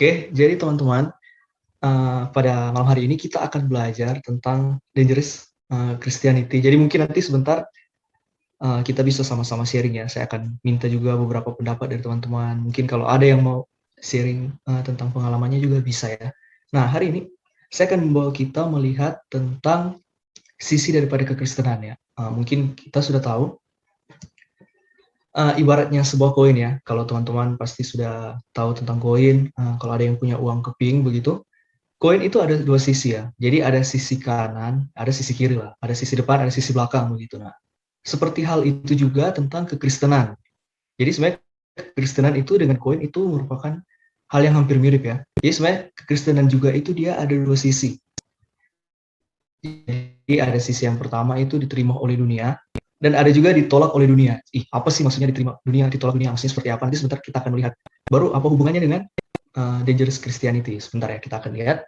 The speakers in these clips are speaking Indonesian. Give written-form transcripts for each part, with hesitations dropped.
Oke, jadi teman-teman, pada malam hari ini kita akan belajar tentang dangerous Christianity. Jadi mungkin nanti sebentar kita bisa sama-sama sharing ya. Saya akan minta juga beberapa pendapat dari teman-teman. Mungkin kalau ada yang mau sharing tentang pengalamannya juga bisa ya. Nah, hari ini saya akan membawa kita melihat tentang sisi daripada kekristenan ya. Mungkin kita sudah tahu ibaratnya sebuah koin ya. Kalau teman-teman pasti sudah tahu tentang koin. Kalau ada yang punya uang keping begitu, koin itu ada dua sisi ya. Jadi ada sisi kanan, ada sisi kiri lah. Ada sisi depan, ada sisi belakang begitu. Nah, seperti hal itu juga tentang kekristenan. Jadi sebenarnya kekristenan itu dengan koin itu merupakan hal yang hampir mirip ya. Jadi sebenarnya kekristenan juga itu dia ada dua sisi. Jadi ada sisi yang pertama itu diterima oleh dunia, dan ada juga ditolak oleh dunia. Apa sih maksudnya diterima dunia, ditolak dunia? Maksudnya seperti apa? Nanti sebentar kita akan melihat. Baru apa hubungannya dengan dangerous Christianity? Sebentar ya, kita akan lihat.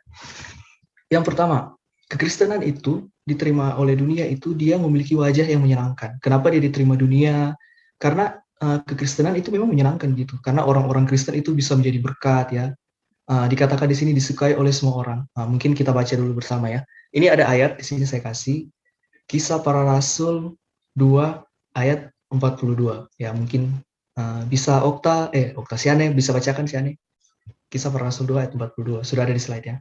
Yang pertama, kekristenan itu diterima oleh dunia itu dia memiliki wajah yang menyenangkan. Kenapa dia diterima dunia? Karena kekristenan itu memang menyenangkan gitu. Karena orang-orang Kristen itu bisa menjadi berkat ya. Dikatakan di sini disukai oleh semua orang. Mungkin kita baca dulu bersama ya. Ini ada ayat di sini saya kasih. Kisah Para Rasul 2 ayat 42. Ya mungkin bisa Okta Siane bisa bacakan Siane. Kisah Para Rasul 2 ayat 42. Sudah ada di slide ya.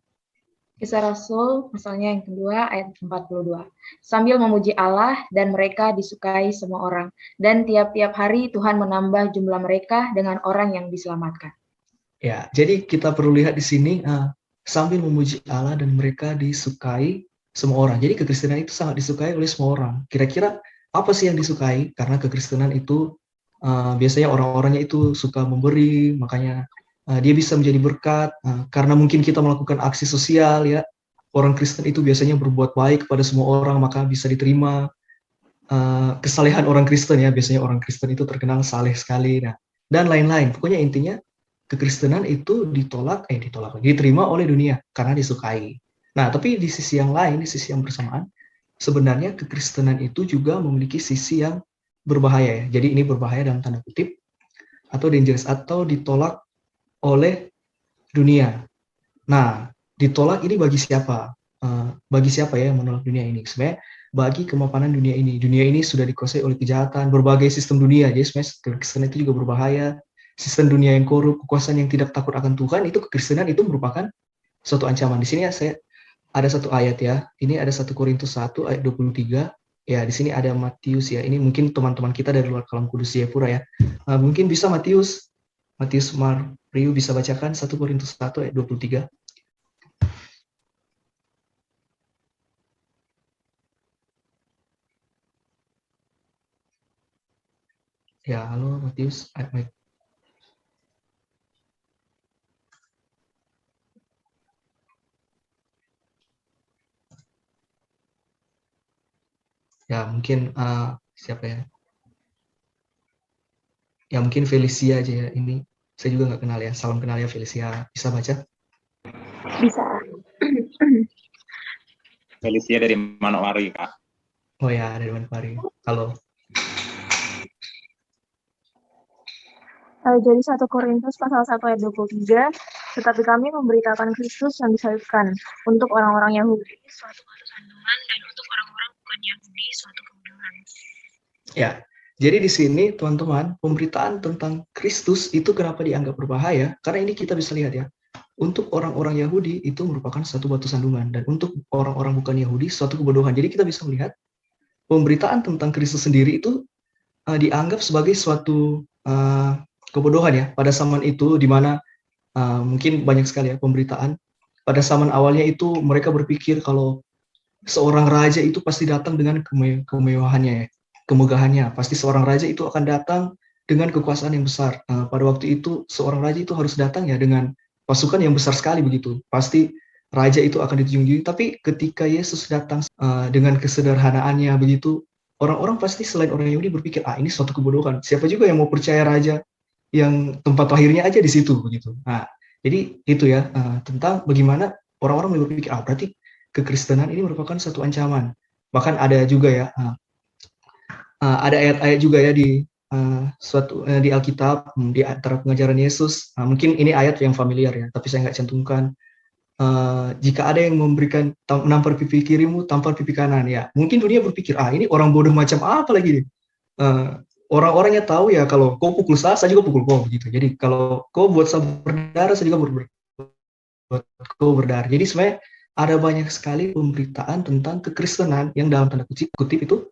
Kisah Rasul, pasalnya yang kedua, ayat 42. Sambil memuji Allah, dan mereka disukai semua orang. Dan tiap-tiap hari Tuhan menambah jumlah mereka dengan orang yang diselamatkan. Ya, jadi kita perlu lihat di sini, sambil memuji Allah dan mereka disukai semua orang. Jadi kekristenan itu sangat disukai oleh semua orang. Kira-kira apa sih yang disukai? Karena kekristenan itu biasanya orang-orangnya itu suka memberi, makanya dia bisa menjadi berkat, karena mungkin kita melakukan aksi sosial ya. Orang Kristen itu biasanya berbuat baik kepada semua orang, maka bisa diterima. Kesalehan orang Kristen ya, biasanya orang Kristen itu terkenal saleh sekali, nah, dan lain-lain. Pokoknya intinya kekristenan itu diterima oleh dunia karena disukai. Nah, tapi di sisi yang lain, di sisi yang bersamaan, sebenarnya kekristenan itu juga memiliki sisi yang berbahaya ya. Jadi ini berbahaya dalam tanda kutip, atau dangerous, atau ditolak oleh dunia. Nah, ditolak ini bagi siapa? Bagi siapa ya yang menolak dunia ini? Sebenarnya bagi kemapanan dunia ini. Dunia ini sudah dikuasai oleh kejahatan, berbagai sistem dunia. Jadi sebenarnya kekristenan itu juga berbahaya. Sistem dunia yang korup, kekuasaan yang tidak takut akan Tuhan, itu kekristenan itu merupakan suatu ancaman. Di sini ya saya ada satu ayat ya. Ini ada 1 Korintus 1 ayat 23. Ya, di sini ada Matius ya. Ini mungkin teman-teman kita dari luar Kalam Kudus Jayapura ya. Mungkin bisa Matius Mario bisa bacakan 1 Korintus 1 ayat 23. Ya, halo Matius. Ya, mungkin siapa ya? Ya, mungkin Felicia aja ya. Ini saya juga nggak kenal ya. Salam kenal ya Felicia. Bisa baca? Bisa. Felicia dari Manokwari, Kak. Oh ya, dari Manokwari. Halo. Jadi 1 Korintus pasal 1 ayat 23, tetapi kami memberitakan Kristus yang disalibkan untuk orang-orang Yahudi suatu kesanduan dan untuk orang-orang bukan Yahudi suatu kebodohan. Ya, jadi di sini teman-teman, pemberitaan tentang Kristus itu kenapa dianggap berbahaya? Karena ini kita bisa lihat ya, untuk orang-orang Yahudi itu merupakan suatu batu sandungan, dan untuk orang-orang bukan Yahudi suatu kebodohan. Jadi kita bisa melihat pemberitaan tentang Kristus sendiri itu dianggap sebagai suatu kebodohan ya. Pada zaman itu di mana mungkin banyak sekali ya pemberitaan. Pada zaman awalnya itu mereka berpikir kalau seorang raja itu pasti datang dengan kemewahannya ya, kemegahannya. Pasti seorang raja itu akan datang dengan kekuasaan yang besar. Pada waktu itu seorang raja itu harus datang ya dengan pasukan yang besar sekali begitu. Pasti raja itu akan dijunjung. Tapi ketika Yesus datang dengan kesederhanaannya begitu, orang-orang pasti selain orang Yahudi berpikir, ini suatu kebodohan. Siapa juga yang mau percaya raja yang tempat lahirnya aja di situ begitu. Nah, jadi itu ya tentang bagaimana orang-orang berpikir, berarti kekristenan ini merupakan satu ancaman. Bahkan ada juga ya, ada ayat-ayat juga ya di di Alkitab, di antara pengajaran Yesus, mungkin ini ayat yang familiar ya, tapi saya nggak cantumkan. Jika ada yang memberikan menampar pipi kirimu, tampar pipi kanan, ya mungkin dunia berpikir, ini orang bodoh macam apa lagi nih. Orang-orangnya tahu ya kalau kau pukul saya juga pukul kau gitu. Jadi kalau kau buat saya berdarah, saya juga buat kau berdarah. Jadi sebenarnya ada banyak sekali pemberitaan tentang kekristenan yang dalam tanda kutip itu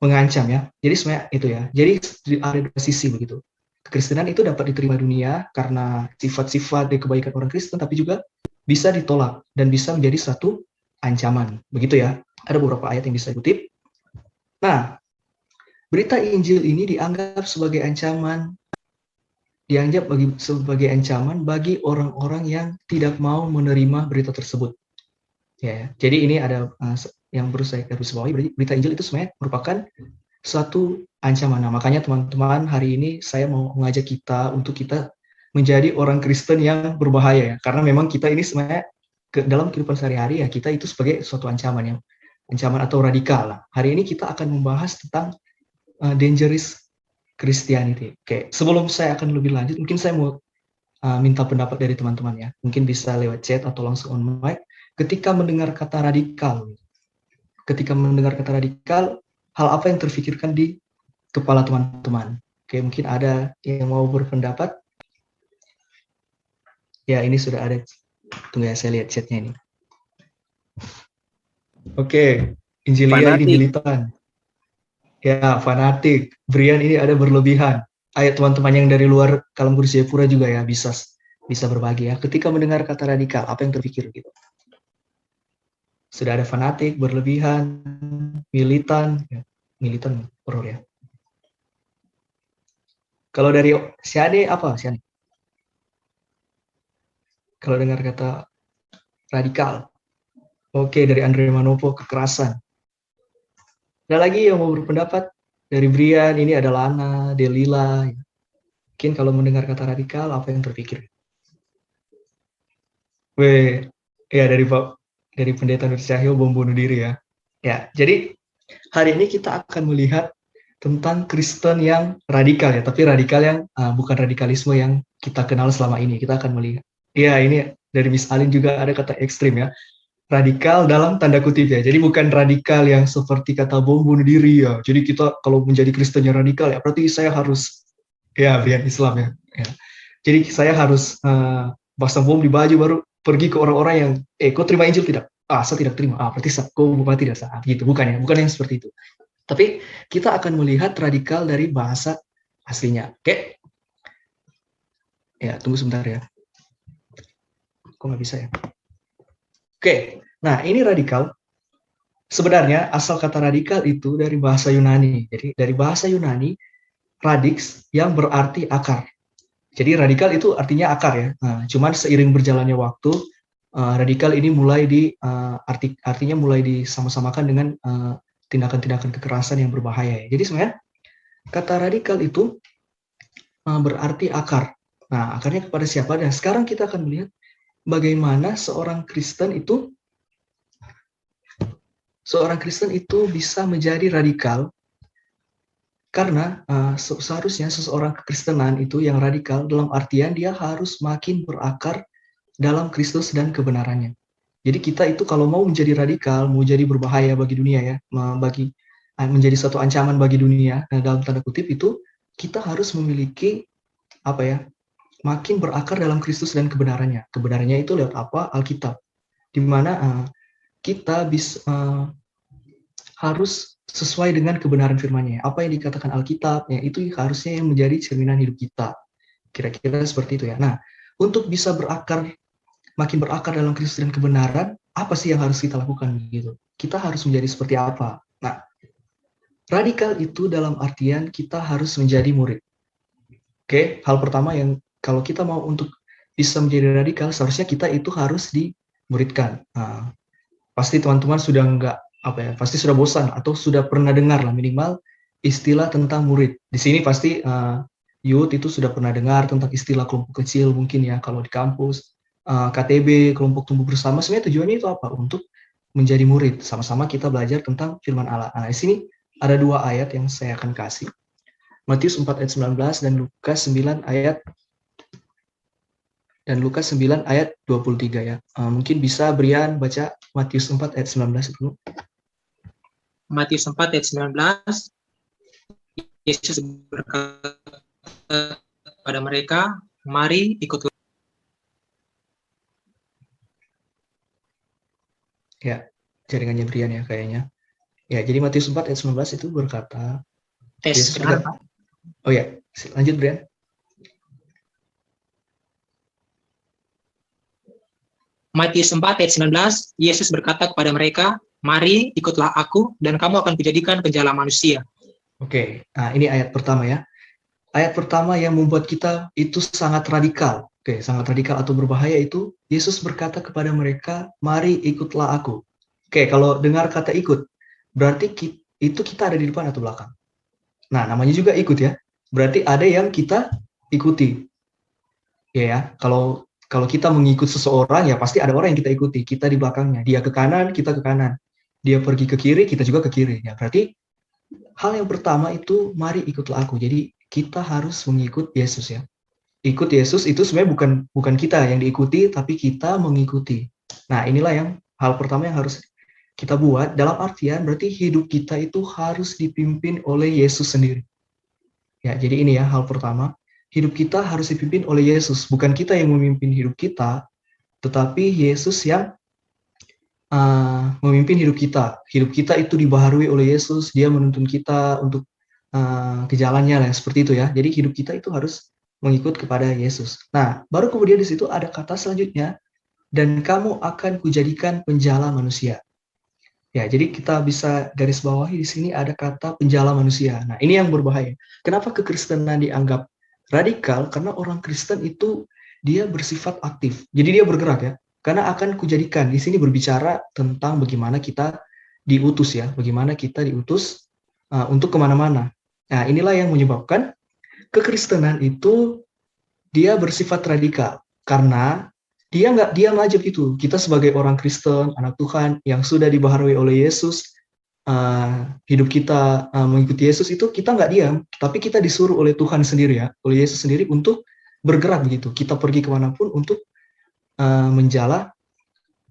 mengancam ya. Jadi sebenarnya itu ya. Jadi ada dua sisi begitu. Kekristenan itu dapat diterima dunia karena sifat-sifat dari kebaikan orang Kristen, tapi juga bisa ditolak dan bisa menjadi satu ancaman. Begitu ya. Ada beberapa ayat yang bisa dikutip. Nah, berita Injil ini dianggap sebagai ancaman bagi orang-orang yang tidak mau menerima berita tersebut. Ya, jadi ini ada yang perlu saya garis bawahi. Berita Injil itu sebenarnya merupakan suatu ancaman. Nah, makanya teman-teman hari ini saya mau mengajak kita untuk kita menjadi orang Kristen yang berbahaya ya. Karena memang kita ini sebenarnya dalam kehidupan sehari-hari ya kita itu sebagai suatu ancaman atau radikal lah. Hari ini kita akan membahas tentang dangerous Christianity. Oke, sebelum saya akan lebih lanjut, mungkin saya mau minta pendapat dari teman-teman ya. Mungkin bisa lewat chat atau langsung on mic. Ketika mendengar kata radikal, hal apa yang terfikirkan di kepala teman-teman? Oke, mungkin ada yang mau berpendapat? Ya, ini sudah ada. Tunggu ya, saya lihat chatnya ini. Oke, Injilia ini militan. Ya, fanatik. Brian ini ada berlebihan. Ayo teman-teman yang dari luar Kalamguru Jayapura juga ya bisa berbagi ya. Ketika mendengar kata radikal, apa yang terpikir gitu? Sudah ada fanatik, berlebihan, militan, ya. Militan horor ya. Kalau dari Siane apa Siane? Kalau dengar kata radikal, oke, dari Andre Manopo kekerasan. Ada lagi yang mau berpendapat? Dari Brian, ini ada Lana, Delila. Mungkin kalau mendengar kata radikal, apa yang terpikir? Ya dari Pendeta Nur Cahyo, bom bunuh diri ya. Ya, jadi hari ini kita akan melihat tentang Kristen yang radikal ya, tapi radikal yang bukan radikalisme yang kita kenal selama ini. Kita akan melihat. Ya, ini dari Miss Alin juga ada kata ekstrim ya. Radikal dalam tanda kutip ya. Jadi bukan radikal yang seperti kata bom bunuh diri ya. Jadi kita kalau menjadi Kristen yang radikal ya, berarti saya harus ya berian Islam ya. Jadi saya harus pasang bom di baju baru pergi ke orang-orang yang kau terima Injil tidak? Saya tidak terima. Berarti kau bukan tidak sah. Gitu, bukan yang seperti itu. Tapi kita akan melihat radikal dari bahasa aslinya. Oke? Ya, tunggu sebentar ya. Kok nggak bisa ya? Oke, nah ini radikal. Sebenarnya asal kata radikal itu dari bahasa Yunani. Jadi dari bahasa Yunani, radix yang berarti akar. Jadi radikal itu artinya akar ya. Nah, cuman seiring berjalannya waktu, radikal ini mulai artinya mulai disama-samakan dengan tindakan-tindakan kekerasan yang berbahaya. Jadi sebenarnya kata radikal itu berarti akar. Nah, akarnya kepada siapa? Dan sekarang kita akan melihat bagaimana seorang Kristen itu bisa menjadi radikal. Karena seharusnya seseorang kekristenan itu yang radikal dalam artian dia harus makin berakar dalam Kristus dan kebenarannya. Jadi kita itu kalau mau menjadi radikal, mau jadi berbahaya bagi dunia ya, menjadi satu ancaman bagi dunia, nah dalam tanda kutip itu kita harus memiliki makin berakar dalam Kristus dan kebenarannya. Kebenarannya itu lewat apa? Alkitab. Di mana kita harus sesuai dengan kebenaran firman-Nya. Apa yang dikatakan Alkitab, ya, itu harusnya yang menjadi cerminan hidup kita. Kira-kira seperti itu ya. Nah, untuk bisa makin berakar dalam Kristus dan kebenaran, apa sih yang harus kita lakukan gitu? Kita harus menjadi seperti apa? Nah, radikal itu dalam artian kita harus menjadi murid. Oke, hal pertama yang kalau kita mau untuk bisa menjadi radikal, seharusnya kita itu harus dimuridkan. Nah, pasti teman-teman sudah pasti sudah bosan atau sudah pernah dengar lah minimal istilah tentang murid. Di sini pasti youth itu sudah pernah dengar tentang istilah kelompok kecil mungkin ya kalau di kampus, KTB, kelompok tumbuh bersama. Sebenarnya tujuannya itu apa? Untuk menjadi murid. Sama-sama kita belajar tentang firman Allah. Nah, di sini ada 2 ayat yang saya akan kasih. Matius 4 ayat 19 dan Lukas 9 ayat 23 ya. Mungkin bisa Brian baca Matius 4 ayat 19 dulu. Matius 4 ayat 19, Yesus berkata kepada mereka, mari ikutlah. Ya, jaringannya Brian ya kayaknya. Ya, jadi Matius 4 ayat 19 itu berkata, Yesus berkata, oh ya, lanjut Brian. Matius 4 ayat 19, Yesus berkata kepada mereka, mari ikutlah aku dan kamu akan kujadikan penjala manusia. Oke, nah ini ayat pertama ya. Ayat pertama yang membuat kita itu sangat radikal. Oke, sangat radikal atau berbahaya itu, Yesus berkata kepada mereka, mari ikutlah aku. Oke, kalau dengar kata ikut, berarti itu kita ada di depan atau belakang. Nah, namanya juga ikut ya. Berarti ada yang kita ikuti. Ya, kalau kita mengikut seseorang, ya pasti ada orang yang kita ikuti. Kita di belakangnya. Dia ke kanan, kita ke kanan. Dia pergi ke kiri, kita juga ke kiri. Ya, berarti hal yang pertama itu, mari ikutlah aku. Jadi, kita harus mengikut Yesus ya. Ikut Yesus itu sebenarnya bukan kita yang diikuti, tapi kita mengikuti. Nah, inilah yang hal pertama yang harus kita buat. Dalam artian, berarti hidup kita itu harus dipimpin oleh Yesus sendiri. Ya, jadi ini ya hal pertama. Hidup kita harus dipimpin oleh Yesus. Bukan kita yang memimpin hidup kita, tetapi Yesus yang memimpin hidup kita. Hidup kita itu dibaharui oleh Yesus. Dia menuntun kita untuk ke jalannya lah, seperti itu ya. Jadi hidup kita itu harus mengikut kepada Yesus. Nah, baru kemudian di situ ada kata selanjutnya, dan kamu akan kujadikan penjala manusia. Ya, jadi kita bisa garis bawahi di sini ada kata penjala manusia. Nah, ini yang berbahaya. Kenapa kekristenan dianggap radikal? Karena orang Kristen itu dia bersifat aktif. Jadi dia bergerak ya. Karena akan kujadikan. Di sini berbicara tentang bagaimana kita diutus ya. Bagaimana kita diutus untuk kemana-mana. Nah, inilah yang menyebabkan kekristenan itu dia bersifat radikal. Karena dia nggak diam aja gitu. Kita sebagai orang Kristen, anak Tuhan yang sudah dibaharui oleh Yesus, hidup kita mengikuti Yesus itu kita nggak diam, tapi kita disuruh oleh Tuhan sendiri ya, oleh Yesus sendiri untuk bergerak begitu. Kita pergi kemanapun untuk menjala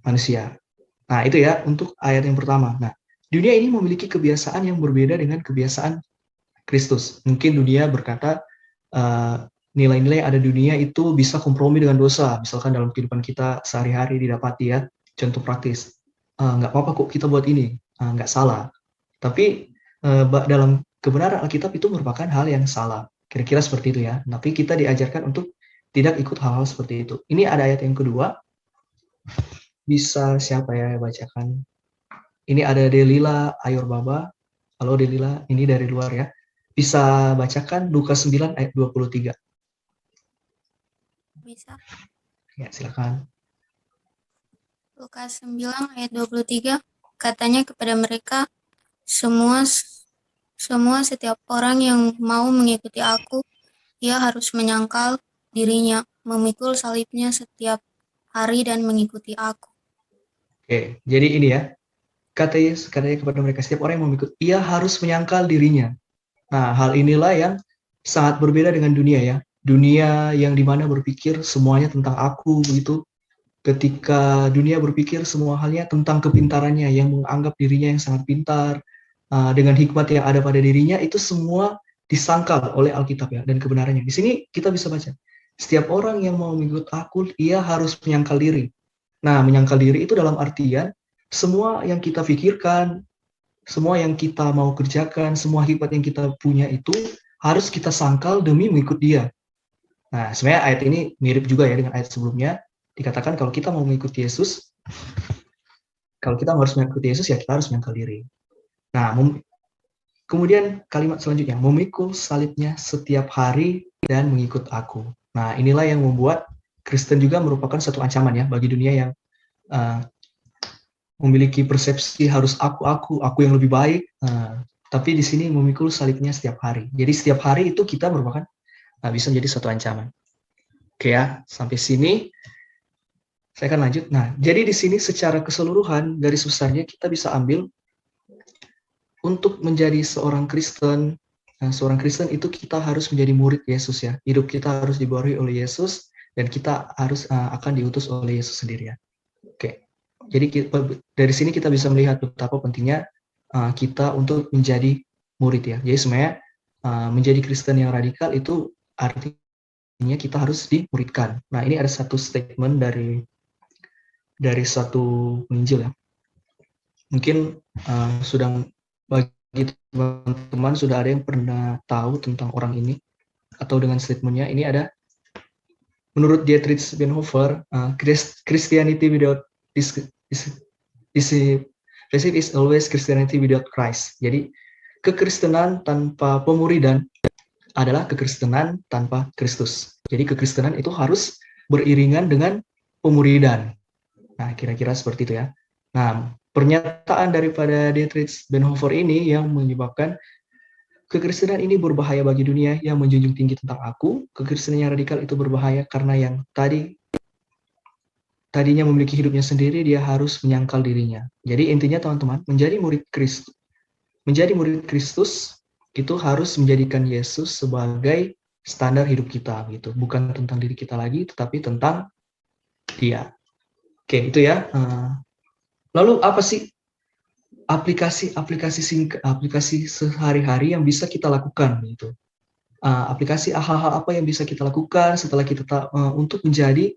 manusia. Nah itu ya untuk ayat yang pertama. Nah dunia ini memiliki kebiasaan yang berbeda dengan kebiasaan Kristus. Mungkin dunia berkata nilai-nilai yang ada di dunia itu bisa kompromi dengan dosa. Misalkan dalam kehidupan kita sehari-hari didapati ya, contoh praktis. Nggak apa-apa kok kita buat ini, nggak salah. Tapi dalam kebenaran Alkitab itu merupakan hal yang salah. Kira-kira seperti itu ya. Tapi kita diajarkan untuk tidak ikut hal-hal seperti itu. Ini ada ayat yang kedua. Bisa siapa ya bacakan? Ini ada Delila Ayurbaba. Halo Delila, ini dari luar ya. Bisa bacakan Lukas 9 ayat 23. Bisa. Ya, silakan. Lukas 9 ayat 23, katanya kepada mereka, semua setiap orang yang mau mengikuti aku, ia harus menyangkal dirinya, memikul salibnya setiap hari dan mengikuti aku. Oke, jadi ini ya. Katanya kepada mereka, setiap orang yang mau mengikut, ia harus menyangkal dirinya. Nah, hal inilah yang sangat berbeda dengan dunia ya. Dunia yang dimana berpikir semuanya tentang aku begitu. Ketika dunia berpikir semua halnya tentang kepintarannya, yang menganggap dirinya yang sangat pintar, dengan hikmat yang ada pada dirinya, itu semua disangkal oleh Alkitab ya, dan kebenarannya. Di sini kita bisa baca, setiap orang yang mau mengikut aku, ia harus menyangkal diri. Nah, menyangkal diri itu dalam artian, semua yang kita pikirkan, semua yang kita mau kerjakan, semua hikmat yang kita punya itu harus kita sangkal demi mengikut dia. Nah, sebenarnya ayat ini mirip juga ya dengan ayat sebelumnya. Dikatakan kalau kita mau mengikuti Yesus, kalau kita harus mengikuti Yesus, ya kita harus menyangkal diri. Nah, kemudian kalimat selanjutnya, memikul salibnya setiap hari dan mengikut aku. Nah, inilah yang membuat Kristen juga merupakan satu ancaman ya bagi dunia yang memiliki persepsi harus aku yang lebih baik. Tapi di sini memikul salibnya setiap hari. Jadi setiap hari itu kita merupakan bisa menjadi suatu ancaman. Oke ya, sampai sini saya akan lanjut. Nah, jadi di sini secara keseluruhan garis besarnya kita bisa ambil untuk menjadi seorang Kristen seorang Kristen itu kita harus menjadi murid Yesus ya. Hidup kita harus dibawahi oleh Yesus dan kita harus akan diutus oleh Yesus sendiri ya. Oke. Jadi dari sini kita bisa melihat betapa pentingnya kita untuk menjadi murid ya. Jadi sebenarnya menjadi Kristen yang radikal itu artinya kita harus dimuridkan. Nah, ini ada satu statement dari suatu penginjil ya. Mungkin sudah bagi teman-teman sudah ada yang pernah tahu tentang orang ini atau dengan statementnya. Ini ada menurut Dietrich Bonhoeffer, Christianity without discipleship is always Christianity without Christ. Jadi kekristenan tanpa pemuridan adalah kekristenan tanpa Kristus. Jadi kekristenan itu harus beriringan dengan pemuridan. Nah, kira-kira seperti itu ya. Nah, pernyataan daripada Dietrich Bonhoeffer ini yang menyebabkan kekristenan ini berbahaya bagi dunia yang menjunjung tinggi tentang aku. Kekristenan yang radikal itu berbahaya karena yang tadinya memiliki hidupnya sendiri, dia harus menyangkal dirinya. Jadi intinya teman-teman, menjadi murid Kristus itu harus menjadikan Yesus sebagai standar hidup kita gitu. Bukan tentang diri kita lagi, tetapi tentang Dia. Oke, itu ya. Lalu apa sih aplikasi sehari-hari yang bisa kita lakukan gitu? Aplikasi hal-hal apa yang bisa kita lakukan setelah kita untuk menjadi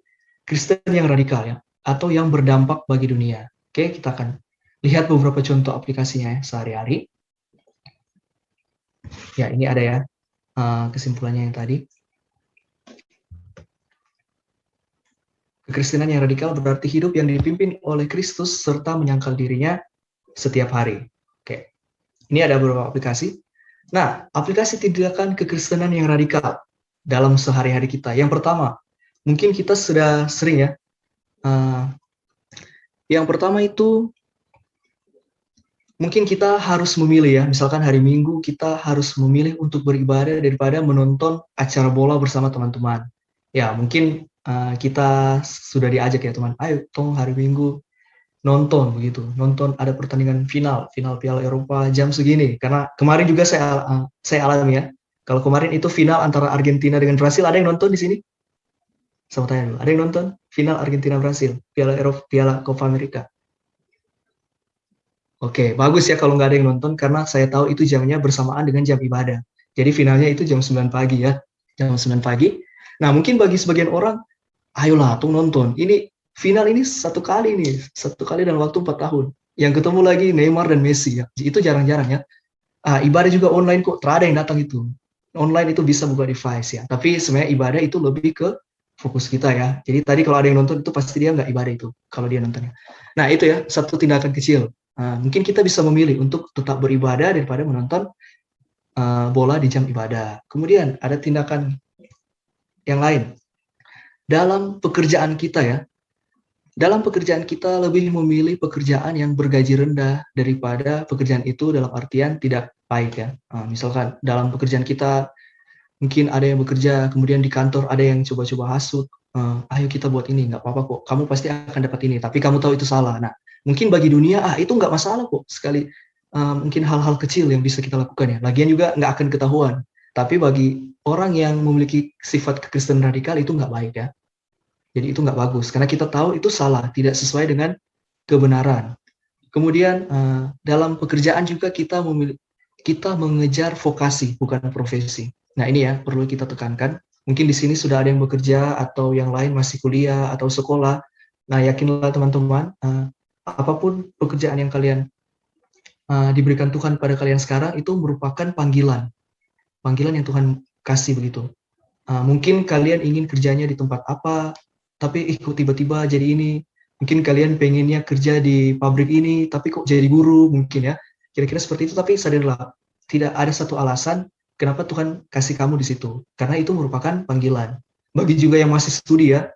Kristen yang radikal ya, atau yang berdampak bagi dunia. Oke, kita akan lihat beberapa contoh aplikasinya ya, sehari-hari. Ya, ini ada ya kesimpulannya yang tadi. Kekristenan yang radikal berarti hidup yang dipimpin oleh Kristus serta menyangkal dirinya setiap hari. Oke, ini ada beberapa aplikasi. Nah, aplikasi tindakan kekristenan yang radikal dalam sehari-hari kita. Yang pertama, mungkin kita sudah sering ya. Yang pertama itu mungkin kita harus memilih ya, misalkan hari Minggu kita harus memilih untuk beribadah daripada menonton acara bola bersama teman-teman. Ya, mungkin kita sudah diajak ya teman, ayo tong hari Minggu nonton begitu, nonton ada pertandingan final Piala Eropa jam segini. Karena kemarin juga saya alami ya. Kalau kemarin itu final antara Argentina dengan Brasil, ada yang nonton di sini? Sama tanya dulu, ada yang nonton final Argentina Brasil, Piala Eropa, Piala Copa America? Oke, bagus ya kalau nggak ada yang nonton, karena saya tahu itu jamnya bersamaan dengan jam ibadah. Jadi finalnya itu jam 9 pagi ya, jam 9 pagi. Nah, mungkin bagi sebagian orang, ayolah, tuh nonton. Ini final ini satu kali dalam waktu 4 tahun. Yang ketemu lagi Neymar dan Messi ya, itu jarang-jarang ya. Ibadah juga online kok, terada yang datang itu. Online itu bisa buka device ya, tapi sebenarnya ibadah itu lebih ke fokus kita ya. Jadi tadi kalau ada yang nonton itu pasti dia nggak ibadah itu, kalau dia nontonnya. Nah itu ya, satu tindakan kecil. Mungkin kita bisa memilih untuk tetap beribadah daripada menonton bola di jam ibadah. Kemudian ada tindakan yang lain. Dalam pekerjaan kita ya, dalam pekerjaan kita lebih memilih pekerjaan yang bergaji rendah daripada pekerjaan itu dalam artian tidak baik ya. Misalkan dalam pekerjaan kita, mungkin ada yang bekerja, kemudian di kantor ada yang coba-coba hasut, ayo kita buat ini, nggak apa-apa kok, kamu pasti akan dapat ini, tapi kamu tahu itu salah. Nah, mungkin bagi dunia, itu nggak masalah kok, sekali mungkin hal-hal kecil yang bisa kita lakukan ya, lagian juga nggak akan ketahuan. Tapi bagi orang yang memiliki sifat kekristenan radikal itu nggak baik ya. Jadi itu nggak bagus, karena kita tahu itu salah, tidak sesuai dengan kebenaran. Kemudian dalam pekerjaan juga kita mengejar vokasi, bukan profesi. Nah ini ya, perlu kita tekankan. Mungkin di sini sudah ada yang bekerja, atau yang lain masih kuliah, atau sekolah. Nah yakinlah teman-teman, apapun pekerjaan yang kalian diberikan Tuhan pada kalian sekarang, itu merupakan panggilan. Panggilan yang Tuhan kasih begitu. Mungkin kalian ingin kerjanya di tempat apa, tapi kok tiba-tiba jadi ini. Mungkin kalian pengennya kerja di pabrik ini, tapi kok jadi guru mungkin ya. Kira-kira seperti itu, tapi sadarlah, tidak ada satu alasan kenapa Tuhan kasih kamu di situ. Karena itu merupakan panggilan. Bagi juga yang masih studi ya,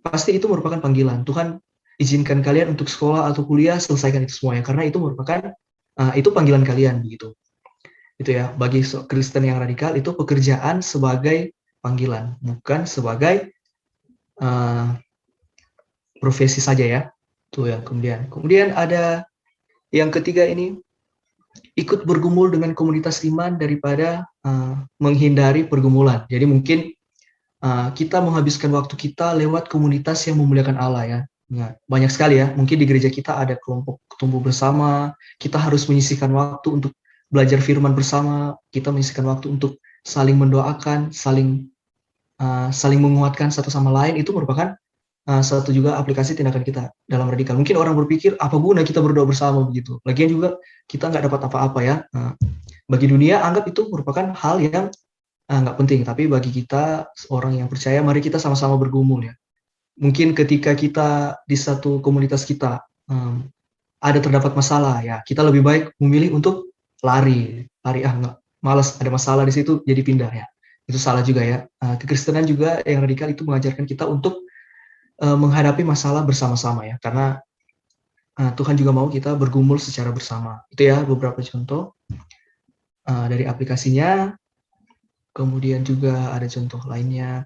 pasti itu merupakan panggilan. Tuhan izinkan kalian untuk sekolah atau kuliah, selesaikan itu semuanya. Karena itu merupakan, itu panggilan kalian begitu. Itu ya, bagi Kristen yang radikal, itu pekerjaan sebagai panggilan, bukan sebagai profesi saja ya. Tuh yang kemudian ada yang ketiga ini, ikut bergumul dengan komunitas iman daripada menghindari pergumulan. Jadi mungkin kita menghabiskan waktu kita lewat komunitas yang memuliakan Allah ya. Nah, banyak sekali ya, mungkin di gereja kita ada kelompok tumbuh bersama, kita harus menyisihkan waktu untuk belajar firman bersama, kita menyisihkan waktu untuk saling mendoakan, saling menguatkan satu sama lain, itu merupakan satu juga aplikasi tindakan kita dalam radikal. Mungkin orang berpikir, apa guna kita berdoa bersama begitu. Lagian juga kita nggak dapat apa-apa ya. Bagi dunia, anggap itu merupakan hal yang nggak penting, tapi bagi kita, orang yang percaya, mari kita sama-sama bergumul ya. Mungkin ketika kita di satu komunitas kita ada terdapat masalah ya, kita lebih baik memilih untuk lari nggak, malas ada masalah di situ jadi pindah ya, itu salah juga ya. Kekristenan juga yang radikal itu mengajarkan kita untuk menghadapi masalah bersama-sama ya, karena Tuhan juga mau kita bergumul secara bersama. Itu ya beberapa contoh dari aplikasinya. Kemudian juga ada contoh lainnya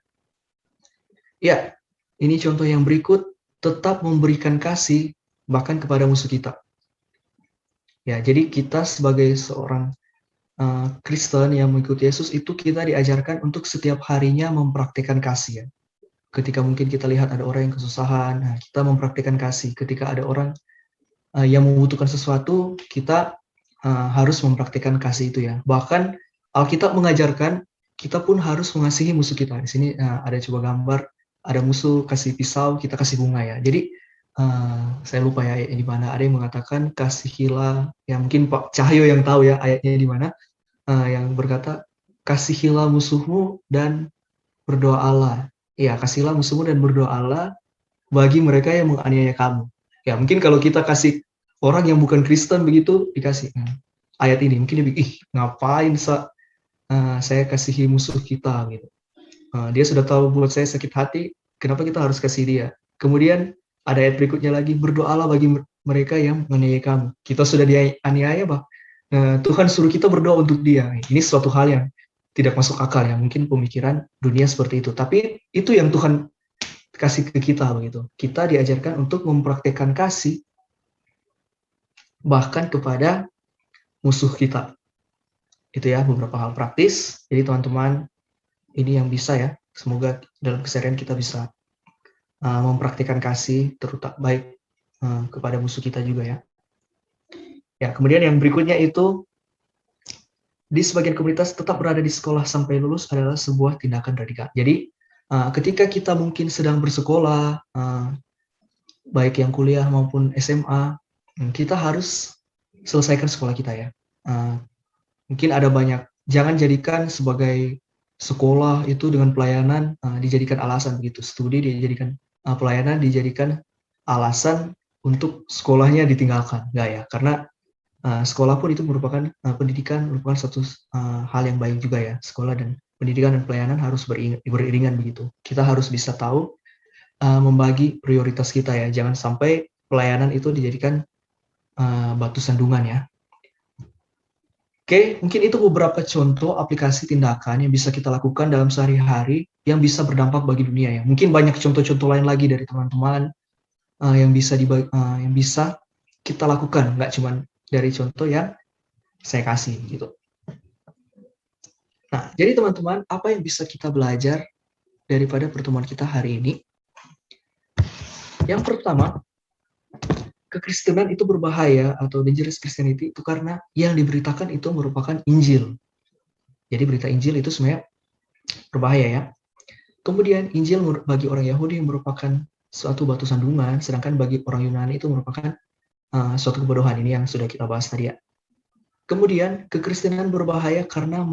ya. Ini contoh yang berikut, tetap memberikan kasih bahkan kepada musuh kita. Ya, jadi kita sebagai seorang Kristen yang mengikuti Yesus itu kita diajarkan untuk setiap harinya mempraktikkan kasih ya. Ketika mungkin kita lihat ada orang yang kesusahan, nah kita mempraktikkan kasih. Ketika ada orang yang membutuhkan sesuatu, kita harus mempraktikkan kasih itu ya. Bahkan Alkitab mengajarkan kita pun harus mengasihi musuh kita. Di sini ada coba gambar, ada musuh kasih pisau, kita kasih bunga ya. Jadi saya lupa ya ayatnya di mana. Ada yang mengatakan kasihilah, ya mungkin Pak Cahyo yang tahu ya ayatnya di mana, yang berkata kasihilah musuhmu dan berdoalah. Ya, kasihlah musuhmu dan berdoalah bagi mereka yang menganiaya kamu. Ya, mungkin kalau kita kasih orang yang bukan Kristen begitu dikasih ayat ini, mungkin dia pikir, ngapain saya kasihi musuh kita gitu. Dia sudah tahu buat saya sakit hati, kenapa kita harus kasih dia? Kemudian ada ayat berikutnya lagi, berdoalah bagi mereka yang menganiaya kamu. Kita sudah dianiaya, Tuhan suruh kita berdoa untuk dia. Ini suatu hal yang tidak masuk akal ya, mungkin pemikiran dunia seperti itu. Tapi itu yang Tuhan kasih ke kita begitu. Kita diajarkan untuk mempraktikkan kasih bahkan kepada musuh kita. Itu ya beberapa hal praktis. Jadi teman-teman, ini yang bisa ya, semoga dalam keseharian kita bisa mempraktikkan kasih, terutama baik kepada musuh kita juga ya. Ya, kemudian yang berikutnya itu, di sebagian komunitas tetap berada di sekolah sampai lulus adalah sebuah tindakan radikal. Jadi ketika kita mungkin sedang bersekolah, baik yang kuliah maupun SMA, kita harus selesaikan sekolah kita ya. Mungkin ada banyak, jangan jadikan sebagai sekolah itu dengan pelayanan dijadikan alasan begitu. Studi dijadikan pelayanan dijadikan alasan untuk sekolahnya ditinggalkan. Enggak ya, karena sekolah pun itu merupakan pendidikan, merupakan satu hal yang baik juga ya. Sekolah dan pendidikan dan pelayanan harus beriringan begitu. Kita harus bisa tahu membagi prioritas kita ya. Jangan sampai pelayanan itu dijadikan batu sandungan ya. Oke, mungkin itu beberapa contoh aplikasi tindakan yang bisa kita lakukan dalam sehari-hari yang bisa berdampak bagi dunia ya. Mungkin banyak contoh-contoh lain lagi dari teman-teman yang bisa kita lakukan, nggak cuma dari contoh yang saya kasih gitu. Nah, jadi teman-teman, apa yang bisa kita belajar daripada pertemuan kita hari ini? Yang pertama, kekristenan itu berbahaya atau dangerous Christianity itu karena yang diberitakan itu merupakan Injil. Jadi berita Injil itu sebenarnya berbahaya ya. Kemudian Injil bagi orang Yahudi merupakan suatu batu sandungan, sedangkan bagi orang Yunani itu merupakan suatu kebodohan. Ini yang sudah kita bahas tadi ya. Kemudian kekristenan berbahaya karena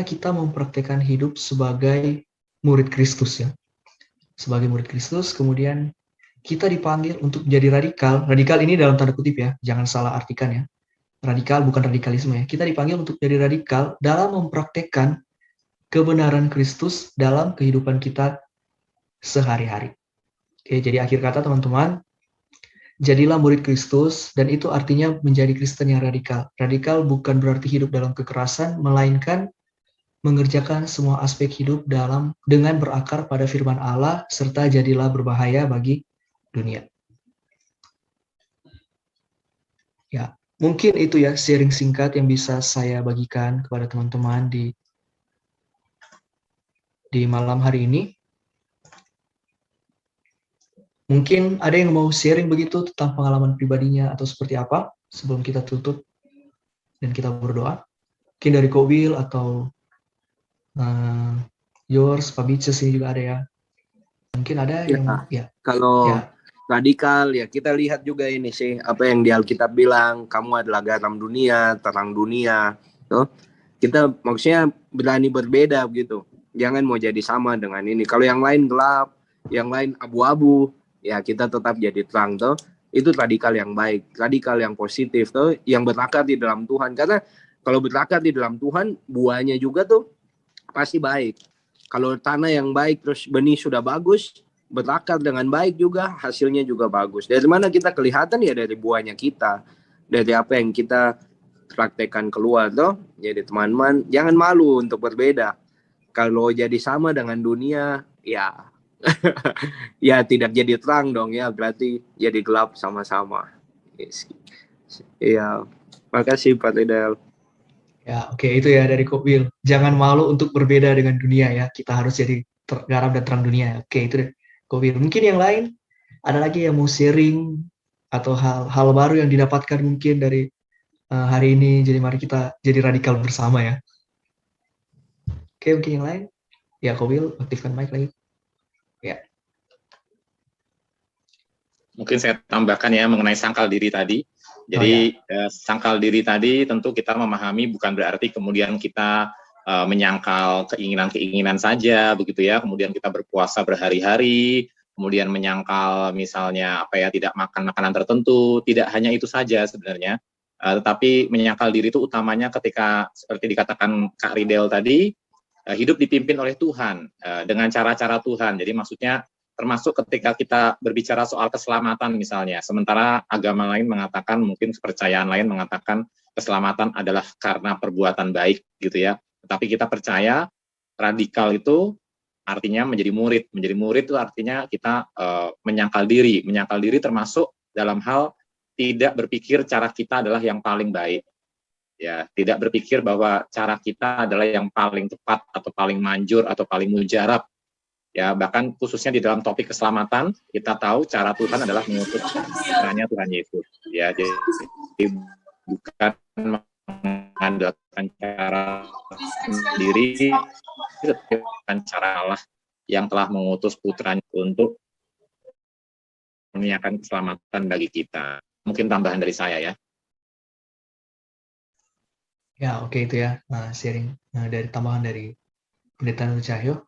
kita mempraktikkan hidup sebagai murid Kristus ya. Sebagai murid Kristus, kemudian kita dipanggil untuk menjadi radikal. Radikal ini dalam tanda kutip ya, jangan salah artikan ya. Radikal bukan radikalisme ya. Kita dipanggil untuk jadi radikal dalam mempraktekkan kebenaran Kristus dalam kehidupan kita sehari-hari. Oke, jadi akhir kata teman-teman, jadilah murid Kristus, dan itu artinya menjadi Kristen yang radikal. Radikal bukan berarti hidup dalam kekerasan, melainkan mengerjakan semua aspek hidup dengan berakar pada firman Allah, serta jadilah berbahaya bagi dunia. Ya, mungkin itu ya sharing singkat yang bisa saya bagikan kepada teman-teman di malam hari ini. Mungkin ada yang mau sharing begitu tentang pengalaman pribadinya atau seperti apa sebelum kita tutup dan kita berdoa. Mungkin dari Ko Will atau yours, Pak Bices ini juga ada ya. Mungkin ada Ya, yang ya. kalau Ya. radikal ya kita lihat juga ini sih apa yang di Alkitab bilang, kamu adalah garam dunia, terang dunia. Tuh. Kita maksudnya berani berbeda begitu. Jangan mau jadi sama dengan ini. Kalau yang lain gelap, yang lain abu-abu, ya kita tetap jadi terang tuh. Itu radikal yang baik, radikal yang positif tuh, yang berakar di dalam Tuhan. Karena kalau berakar di dalam Tuhan, buahnya juga tuh pasti baik. Kalau tanah yang baik terus benih sudah bagus, berakar dengan baik juga, hasilnya juga bagus. Dari mana kita kelihatan ya dari buahnya kita, dari apa yang kita praktekkan keluar tuh. Jadi teman-teman jangan malu untuk berbeda. Kalau jadi sama dengan dunia, ya ya tidak jadi terang dong ya, berarti jadi gelap sama-sama. Yes. Ya, makasih Pak Ridel. Ya, oke, itu ya dari Ko Will. Jangan malu untuk berbeda dengan dunia ya. Kita harus jadi garam dan terang dunia. Oke, itu dari Ko Will. Mungkin yang lain ada lagi yang mau sharing atau hal baru yang didapatkan mungkin dari hari ini. Jadi mari kita jadi radikal bersama ya. Oke, mungkin yang lain. Ya, Ko Will, aktifkan mic lagi. Ya. Mungkin saya tambahkan ya mengenai sangkal diri tadi. Jadi sangkal diri tadi tentu kita memahami bukan berarti kemudian kita menyangkal keinginan-keinginan saja begitu ya. Kemudian kita berpuasa berhari-hari, kemudian menyangkal misalnya apa ya tidak makan makanan tertentu. Tidak hanya itu saja sebenarnya. Tetapi menyangkal diri itu utamanya ketika seperti dikatakan Kak Ridel tadi, hidup dipimpin oleh Tuhan dengan cara-cara Tuhan. Jadi maksudnya termasuk ketika kita berbicara soal keselamatan misalnya, sementara agama lain mengatakan, mungkin kepercayaan lain mengatakan keselamatan adalah karena perbuatan baik gitu ya. Tetapi kita percaya radikal itu artinya menjadi murid. Menjadi murid itu artinya kita menyangkal diri termasuk dalam hal tidak berpikir cara kita adalah yang paling baik. Ya, tidak berpikir bahwa cara kita adalah yang paling tepat atau paling manjur atau paling mujarab. Ya, bahkan khususnya di dalam topik keselamatan, kita tahu cara Tuhan adalah mengutus putranya Tuhan Yesus. Ya, jadi bukan mengandalkan cara sendiri, bukan cara Allah yang telah mengutus putranya untuk menyiapkan keselamatan bagi kita. Mungkin tambahan dari saya ya. Ya, oke itu ya. Sharing dari tambahan dari Pendeta Nur Cahyo.